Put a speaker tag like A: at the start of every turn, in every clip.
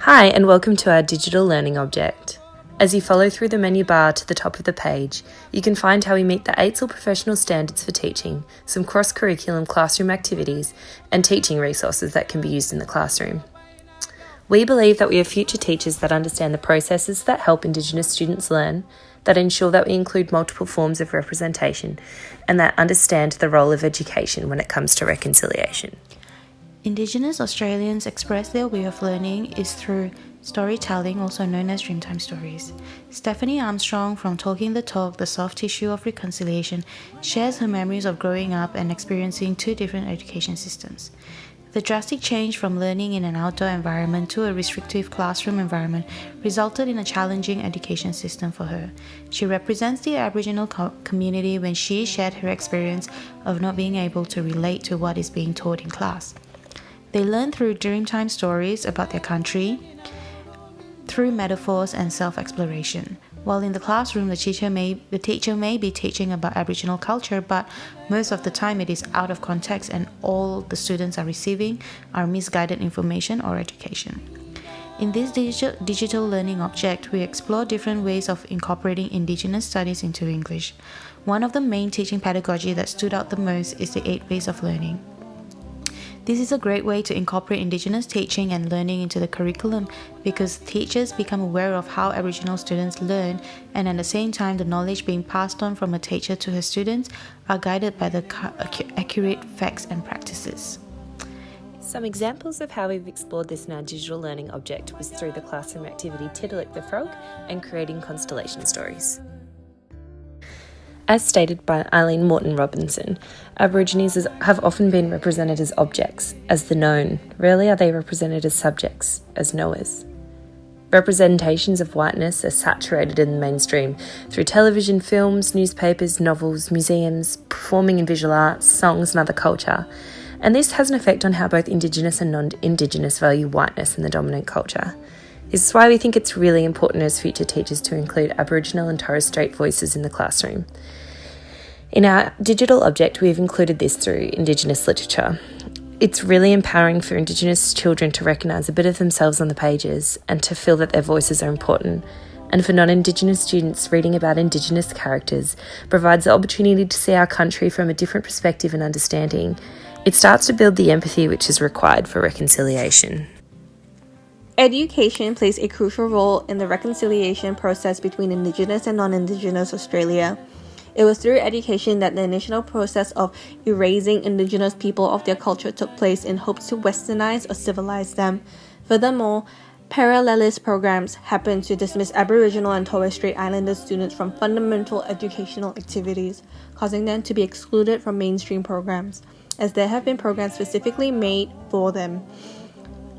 A: Hi, and welcome to our digital learning object. As you follow through the menu bar to the top of the page, you can find how we meet the AITSL professional standards for teaching, some cross-curriculum classroom activities, and teaching resources that can be used in the classroom. We believe that we have future teachers that understand the processes that help Indigenous students learn, that ensure that we include multiple forms of representation, and that understand the role of education when it comes to reconciliation.
B: Indigenous Australians express their way of learning is through storytelling, also known as Dreamtime Stories. Stephanie Armstrong from Talking the Talk, The Soft Tissue of Reconciliation, shares her memories of growing up and experiencing two different education systems. The drastic change from learning in an outdoor environment to a restrictive classroom environment resulted in a challenging education system for her. She represents the Aboriginal community when she shared her experience of not being able to relate to what is being taught in class. They learn through Dreamtime stories about their country, through metaphors and self-exploration. While in the classroom, the teacher may be teaching about Aboriginal culture, but most of the time it is out of context and all the students are receiving are misguided information or education. In this digital learning object, we explore different ways of incorporating Indigenous studies into English. One of the main teaching pedagogy that stood out the most is the 8 ways of learning. This is a great way to incorporate Indigenous teaching and learning into the curriculum because teachers become aware of how Aboriginal students learn, and at the same time the knowledge being passed on from a teacher to her students are guided by the accurate facts and practices.
A: Some examples of how we've explored this in our digital learning object was through the classroom activity Tiddalik the Frog and creating constellation stories. As stated by Eileen Morton Robinson, Aborigines have often been represented as objects, as the known. Rarely are they represented as subjects, as knowers. Representations of whiteness are saturated in the mainstream through television, films, newspapers, novels, museums, performing and visual arts, songs and other culture. And this has an effect on how both Indigenous and non-Indigenous value whiteness in the dominant culture. This is why we think it's really important as future teachers to include Aboriginal and Torres Strait voices in the classroom. In our digital object, we've included this through Indigenous literature. It's really empowering for Indigenous children to recognise a bit of themselves on the pages and to feel that their voices are important. And for non-Indigenous students, reading about Indigenous characters provides the opportunity to see our country from a different perspective and understanding. It starts to build the empathy which is required for reconciliation.
C: Education plays a crucial role in the reconciliation process between Indigenous and non-Indigenous Australia. It was through education that the initial process of erasing Indigenous people of their culture took place in hopes to westernize or civilize them. Furthermore, parallelist programs happened to dismiss Aboriginal and Torres Strait Islander students from fundamental educational activities, causing them to be excluded from mainstream programs, as there have been programs specifically made for them.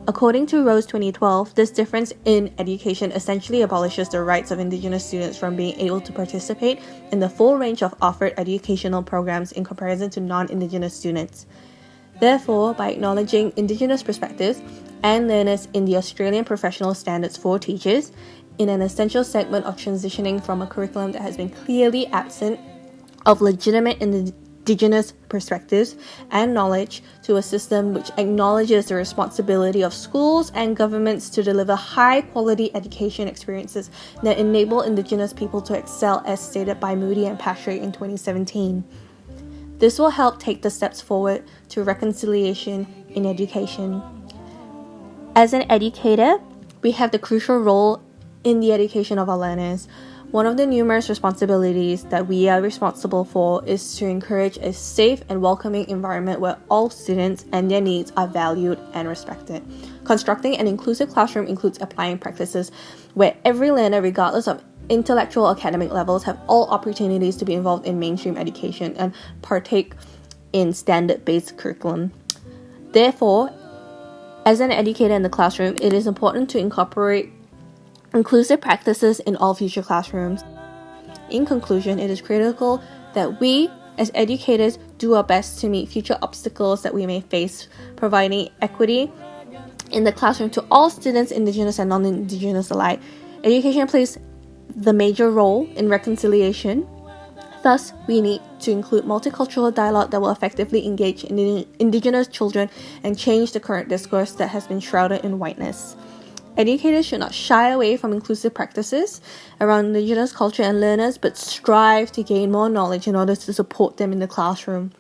C: According to Rose 2012, this difference in education essentially abolishes the rights of Indigenous students from being able to participate in the full range of offered educational programs in comparison to non-Indigenous students. Therefore, by acknowledging Indigenous perspectives and learners in the Australian Professional Standards for Teachers, in an essential segment of transitioning from a curriculum that has been clearly absent of legitimate Indigenous perspectives and knowledge to a system which acknowledges the responsibility of schools and governments to deliver high-quality education experiences that enable Indigenous people to excel, as stated by Moody and Patrick in 2017. This will help take the steps forward to reconciliation in education. As an educator, we have the crucial role in the education of our learners. One of the numerous responsibilities that we are responsible for is to encourage a safe and welcoming environment where all students and their needs are valued and respected. Constructing an inclusive classroom includes applying practices where every learner, regardless of intellectual or academic levels, have all opportunities to be involved in mainstream education and partake in standard-based curriculum. Therefore, as an educator in the classroom, it is important to incorporate inclusive practices in all future classrooms. In conclusion, it is critical that we, as educators, do our best to meet future obstacles that we may face, providing equity in the classroom to all students, Indigenous and non-Indigenous alike. Education plays the major role in reconciliation. Thus, we need to include multicultural dialogue that will effectively engage Indigenous children and change the current discourse that has been shrouded in whiteness. Educators should not shy away from inclusive practices around Indigenous culture and learners, but strive to gain more knowledge in order to support them in the classroom.